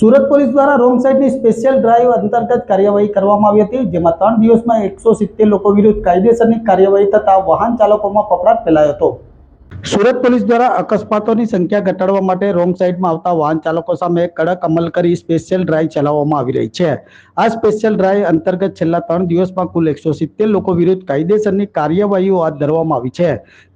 Surat police દ્વારા wrong સાઇડની special drive અંતર્ગત કાર્યવાહી કરવામાં આવી હતી, જેમાં 3 દિવસમાં 170 લોકો વિરુદ્ધ કાયદેસરની કાર્યવાહી થતા વાહન ચાલકોમાં ફફડાટ ફેલાયો હતો। સુરત પોલીસ દ્વારા અકસ્માતોની સંખ્યા ઘટાડવા માટે રોંગ સાઇડમાં આવતા વાહન ચાલકો સામે કડક અમલ કરી સ્પેશિયલ ડ્રાઈવ ચલાવવામાં આવી રહી છે। આ સ્પેશિયલ ડ્રાઈવ અંતર્ગત છેલ્લા 3 દિવસમાં કુલ 170 લોકો વિરુદ્ધ કાયદેસરની કાર્યવાહીઓ હાથ ધરવામાં આવી છે।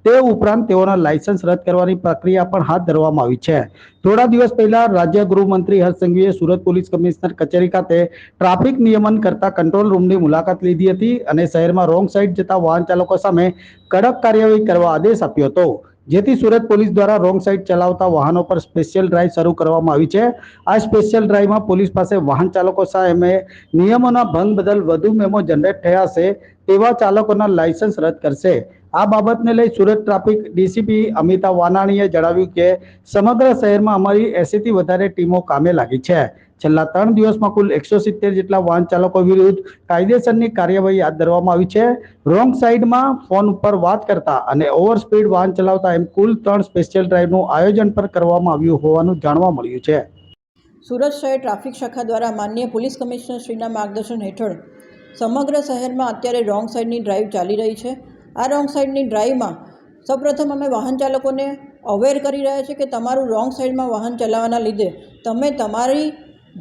તે ઉપરાંત તેઓના લાયસન્સ રદ કરવાની પ્રક્રિયા પણ હાથ ધરવામાં આવી છે। થોડા દિવસ પહેલા રાજ્ય ગૃહમંત્રી હર્ષ સંઘવીએ સુરત પોલીસ કમિશનર કચેરી ખાતે ટ્રાફિક નિયમન કરતા કંટ્રોલ રૂમની મુલાકાત લીધી હતી અને શહેરમાં રોંગ સાઇડ જતા વાહન ચાલકો સામે કડક કાર્યવાહી કરવા આદેશ આપ્યો હતો, જેથી સુરત પોલીસ દ્વારા રોંગ સાઇડ ચલાવતા વાહનો પર સ્પેશિયલ ડ્રાઈવ શરૂ કરવામાં આવી છે। આ સ્પેશિયલ ડ્રાઈવમાં પોલીસ પાસે વાહન ચાલકો સામે નિયમોના ભંગ બદલ વધુ મેમો જનરેટ થયા છે તેવા ચાલકોના લાયસન્સ રદ કરશે। આ બાબતને લઈ સુરત ટ્રાફિક ડીસીપી અમિતા વાનાણીએ જણાવ્યું કે સમગ્ર શહેરમાં અમારી 80 થી વધારે ટીમો કામે લાગી છે। છેલ્લા 3 દિવસમાં કુલ 170 જેટલા વાહન ચાલકો વિરુદ્ધ કાયદેસરની કાર્યવાહી હાથ ધરવામાં આવી છે। રોંગ સાઇડમાં ફોન ઉપર વાત કરતા અને ઓવર સ્પીડ વાહન ચલાવતા એમ કુલ 3 સ્પેશિયલ ડ્રાઈવનું આયોજન પણ કરવામાં આવ્યું હોવાનું જાણવા મળ્યું છે। સુરત શહેર ટ્રાફિક શાખા દ્વારા માનનીય પોલીસ કમિશનર શ્રીના માર્ગદર્શન હેઠળ સમગ્ર શહેરમાં અત્યારે રોંગ સાઇડની ડ્રાઈવ ચાલી રહી છે। આ રોંગ સાઇડની ડ્રાઈવમાં સૌપ્રથમ અમે વાહન ચાલકોને અવેર કરી રહ્યા છીએ કે તમારું રોંગ સાઇડમાં વાહન ચલાવવાના લીધે તમે તમારી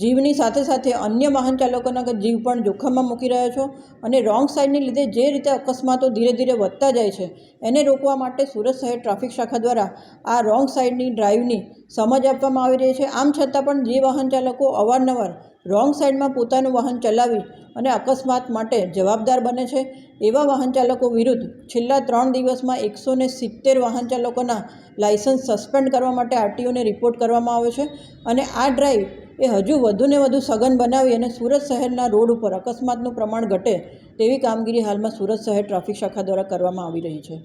જીવની સાથે સાથે અન્ય વાહન ચાલકોના જીવ પણ જોખમમાં મૂકી રહ્યા છો અને રોંગ સાઇડની લીધે જે રીતે અકસ્માતો ધીરે ધીરે વધતા જાય છે એને રોકવા માટે સુરત શહેર ટ્રાફિક શાખા દ્વારા આ રોંગ સાઇડની ડ્રાઈવની સમજ આપવામાં આવી રહી છે। આમ છતાં પણ જે વાહન ચાલકો અવારનવાર રોંગ સાઇડમાં પોતાનું વાહન ચલાવી અને અકસ્માત માટે જવાબદાર બને છે એવા વાહન ચાલકો વિરુદ્ધ છેલ્લા 3 દિવસમાં 170 વાહન ચાલકોના લાયસન્સ સસ્પેન્ડ કરવા માટે આરટીઓને રિપોર્ટ કરવામાં આવ્યો છે અને આ ડ્રાઈવ એ હજુ વધુને વધુ સઘન બનાવી અને સુરત શહેરના રોડ ઉપર અકસ્માતનું પ્રમાણ ઘટે તેવી કામગીરી હાલમાં સુરત શહેર ટ્રાફિક શાખા દ્વારા કરવામાં આવી રહી છે।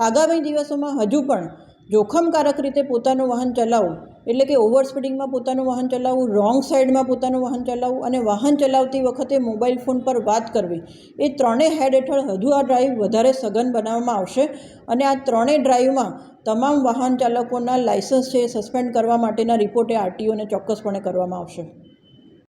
આગામી દિવસોમાં હજુ પણ જોખમકારક રીતે પોતાનું વાહન ચલાવવું એટલે કે ઓવર સ્પીડિંગમાં પોતાનું વાહન ચલાવવું, રોંગ સાઇડમાં પોતાનું વાહન ચલાવવું અને વાહન ચલાવતી વખતે મોબાઈલ ફોન પર વાત કરવી, એ ત્રણેય હેડ હેઠળ હજુ આ ડ્રાઈવ વધારે સઘન બનાવવામાં આવશે અને આ ત્રણેય ડ્રાઈવમાં તમામ વાહન ચાલકોના લાયસન્સ છે સસ્પેન્ડ કરવા માટેના રિપોર્ટે આરટીઓને ચોક્કસપણે કરવામાં આવશે।